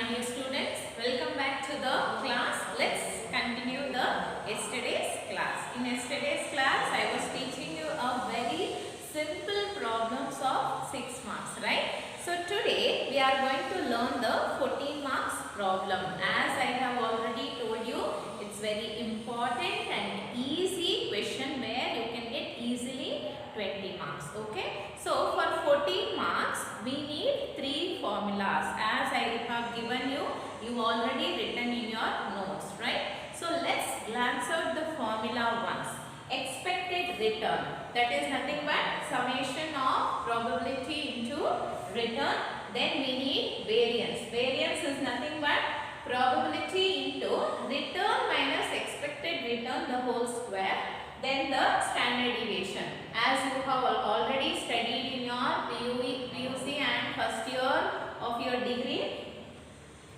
my dear students, welcome back to the class. Let's continue the yesterday's class. In yesterday's class, I was teaching you a very simple problems of 6 marks, right? So today we are going to learn the 14 marks problem. As I have already told you, it's very important and easy question where you can get easily 20 marks. Okay. So for 14 marks, we need 3 formulas. As I have given you, you already written in your notes, right? So let's glance out the formula once. Expected return, that is nothing but summation of probability into return. Then we need variance. Variance is nothing but probability into return minus expected return the whole square. Then the standard deviation. As you have already studied in your PUC and first year of your degree,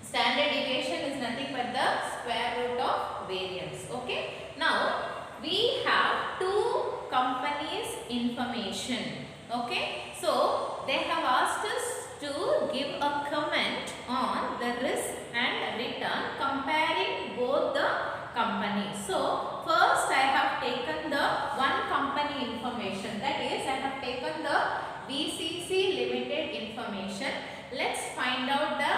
standard deviation is nothing but the square root of variance. Okay. Now we have two companies information. Okay. So they have asked us to give a comment on the risk and return comparing both the companies. So first I have taken the one company information, that is I have taken the VCC Limited information. Let's find out the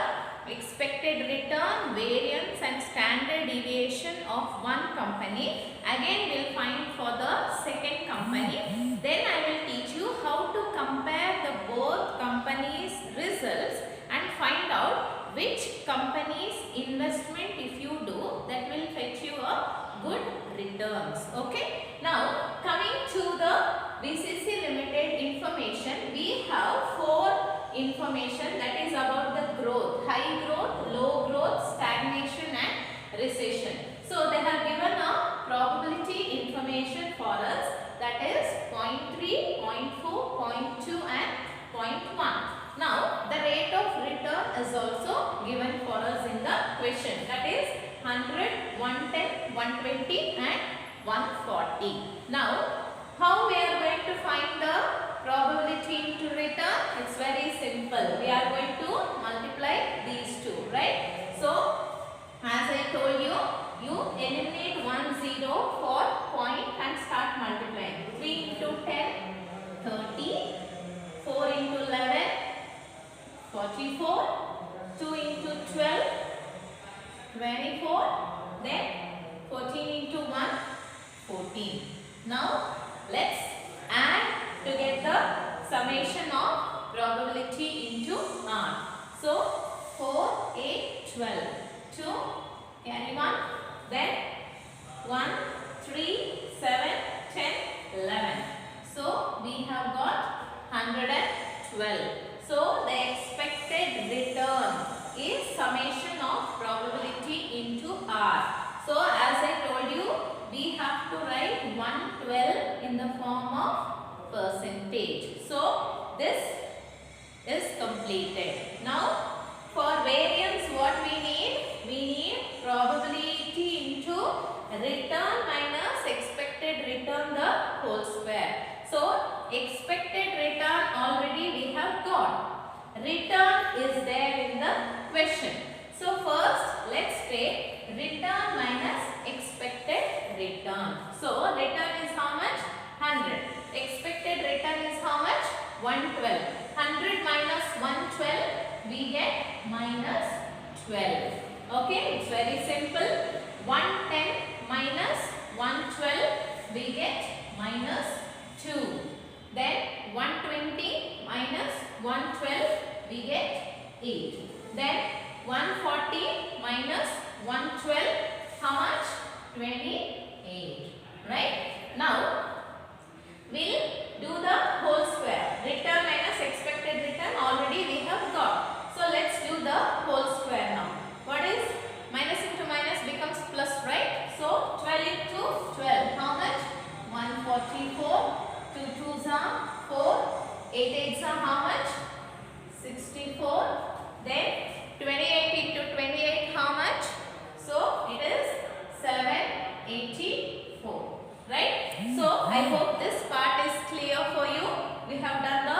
expected return, variance and standard deviation of one company. Again we will find for the second company. Then I will teach you how to compare the both companies' results and find out which company's investment if you do that will fetch you a good returns. Okay. Now coming to the VCC Limited information, we have 4 information, that is about the growth, high growth, low growth, stagnation and recession. So they have given a probability information for us, that is 0.3, 0.4, 0.2 and 0.1. Now the rate of return is also given for us in the question, that is 100, 110, 120 and 140. Now how we are going to find the probability into return? It's very simple. We are going to multiply these two, right? So as I told you, you eliminate 1 0 for point and start multiplying. 3 into 10, 30, 4 into 11, 44, 2 into 12, 24, then 14 into 1, 14. Now let's add to get the summation of probability into R. So 4, 8, 12, 2, carry 1, then 1, 3, 7, 10, 11. So we have got 112. So the expected return is summation of probability into R. So as I told you, we have to write 112 in the form of percentage. So this is completed. Now for variance what we need? We need probability into return minus expected return the whole square. So expected return already we have got. Return is there in the question. So first let's take return minus expected return. So return is how much? 100. Expected return is how much? 112. 100 minus 112 we get minus 12. Okay, it's very simple. 110 minus 112 we get minus 2. Then 120 minus 112 we get 8. Then 140 minus 112, how much? 28. Right? Now we'll do the whole square. Return minus expected return already we have got. So let's do the whole square now. What is minus into minus becomes plus, right? So 12 into 12, how much? 144. 2 2s are 4. 8 8s are how much? 64. Then 28 into 28, how much? So it is 784. Right? So I hope this part is clear for you. We have done the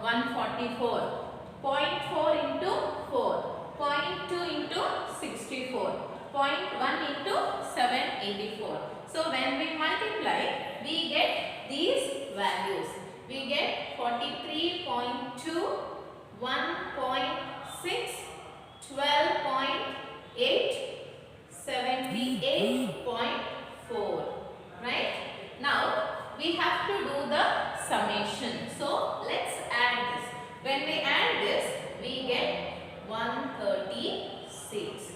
144. 0.4 into 4. 0.2 into 64. 0.1 into 784. So when we multiply, we get these values. We get 43.2, 1.6, 12.8, 78.4. Right? Now we have to do the summation. So let's add this. When we add this, we get 136.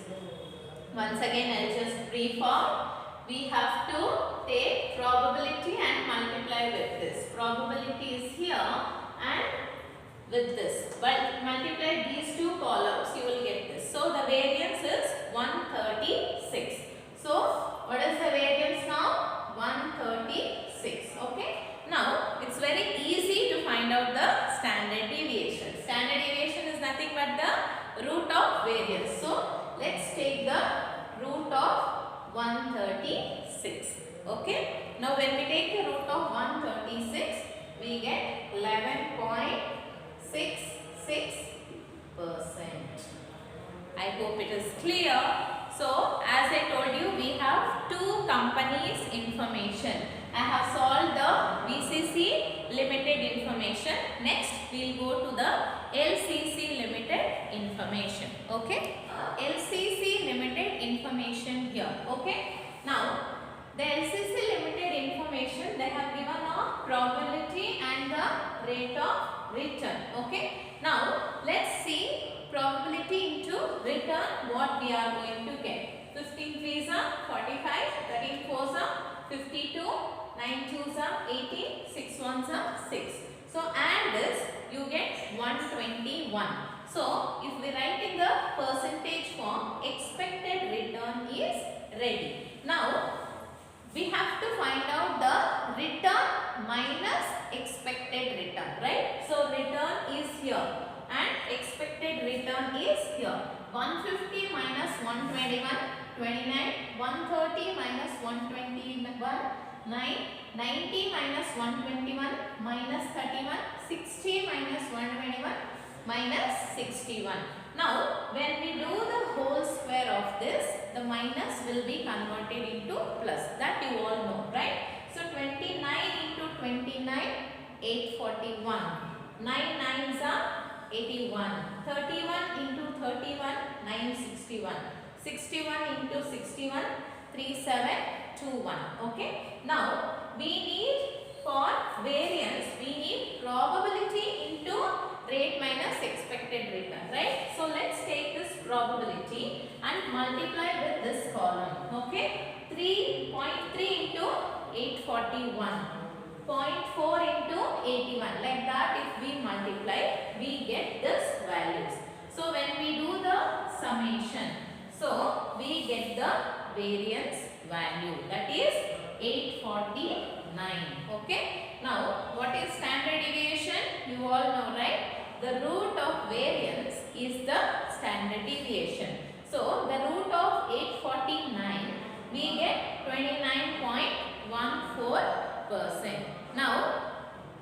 Once again, I'll just reform. We have to take probability and multiply with this. Probability is here and with this. But multiply these two columns, you will get this. So the variance is 136. So what is the variance now? 136. Okay. Now it's very easy to find out the standard deviation. Standard deviation is nothing but the root of variance. So let's take the root of 136. Okay. Now when we take the root of 136, we get 11.66%. I hope it is clear. So as I told you, we have two companies information. I have solved the VCC limited information. Next we will go to the LCC limited information. Okay. LCC limited information here. Okay. Now the LCC limited information, they have given a probability and the rate of return. Okay. Now let's see probability into return what we are going to get. 15 3s are 45, 13 4s are 52, 9 2s are 18, 6 1s are 6. So add this, you get 121. So if we write in the percentage form, expected return is ready. Now we have to find out the return minus expected return, right? So return is here and expected return is here. 150 minus 121, 29, 130 minus 121, 9, 90 minus 121, minus 31, 60 minus 121, minus 61. Now when we do the whole square of this, the minus will be converted into plus. That you all know, right? So 29 into 29, 841. 9 9s are 81. 31 into 31, 961. 61 into 61, 3721. Okay. Now we need, for variance, we need probability into rate minus expected return, right? So let's take this probability and multiply with this column. Okay. 3.3 into 841. 0.4 into 81. Like that, if we multiply, we get this values. So when we do the summation, so we get the variance value, that is 849. Okay. Now what is standard deviation? You all know, right? The root of variance is the standard deviation. So the root of 849, we get 29.14%. Now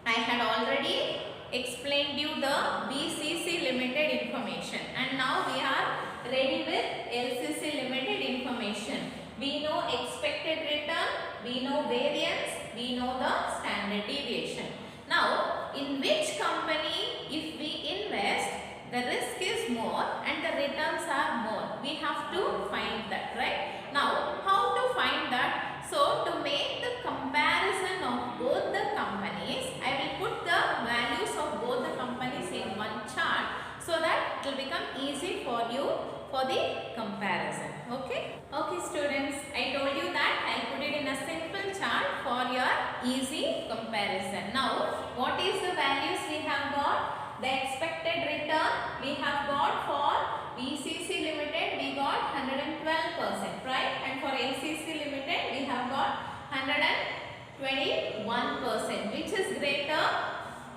I had already explained you the VCC limited information, and now we are ready with LCC limited information. We know expected return, we know variance, we know the standard deviation. Now in which company if we invest, the risk is more and the returns are more, we have to find that, right? Now how to find that? So to make the comparison of both the companies, I will put the values of both the companies in one chart so that it will become easy for you for the comparison. Okay. Okay students, I told you that I put it in a simple chart for your easy comparison. Now what is the values we have got? The expected return we have got for VCC limited, we got 112%, right? And for LCC limited, we have got 121%. Which is greater?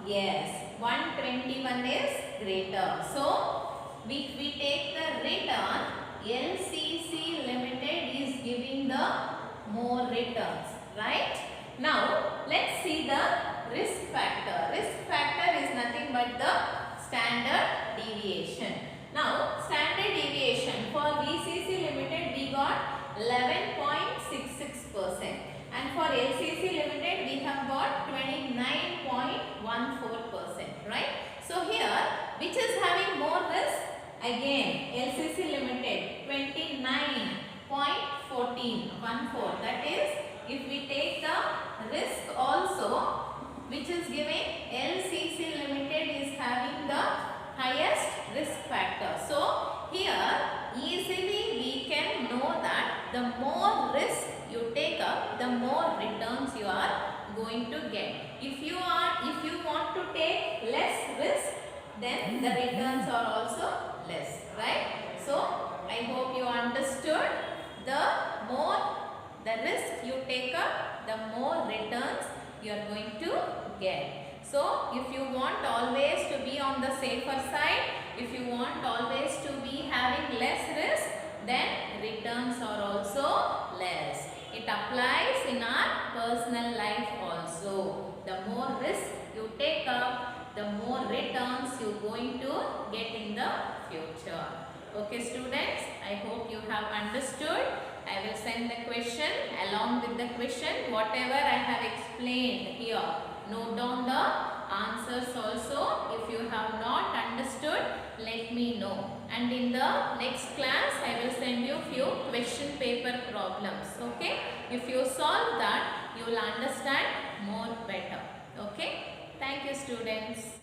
Yes, 121 is greater. So if we take the return, LCC limited is giving the more returns, right? Now let's see the risk factor. Risk factor is nothing but the standard deviation. Now standard deviation for VCC Limited we got 11.66% and for LCC Limited we have got 29.14%, right? So here which is having more risk? Again LCC Limited 29.14, that is if we take the risk also, which is giving LCC Limited is having the highest risk factor. So here easily we can know that the more risk you take up, the more returns you are going to get. If you want to take less risk, then the returns are also less, right? So I hope you understood. The more the risk you take up, the more returns you are going to get. So if you want always to be on the safer side, if you want always to be having less risk, then returns are also less. It applies in our personal life also. The more risk you take up, the more returns you are going to get in the future. Okay students, I hope you have understood. I will send the question along with the question. Whatever I have explained here, note down the answers also. If you have not understood, let me know. And in the next class, I will send you few question paper problems. Okay? If you solve that, you will understand more better. Okay? Thank you students.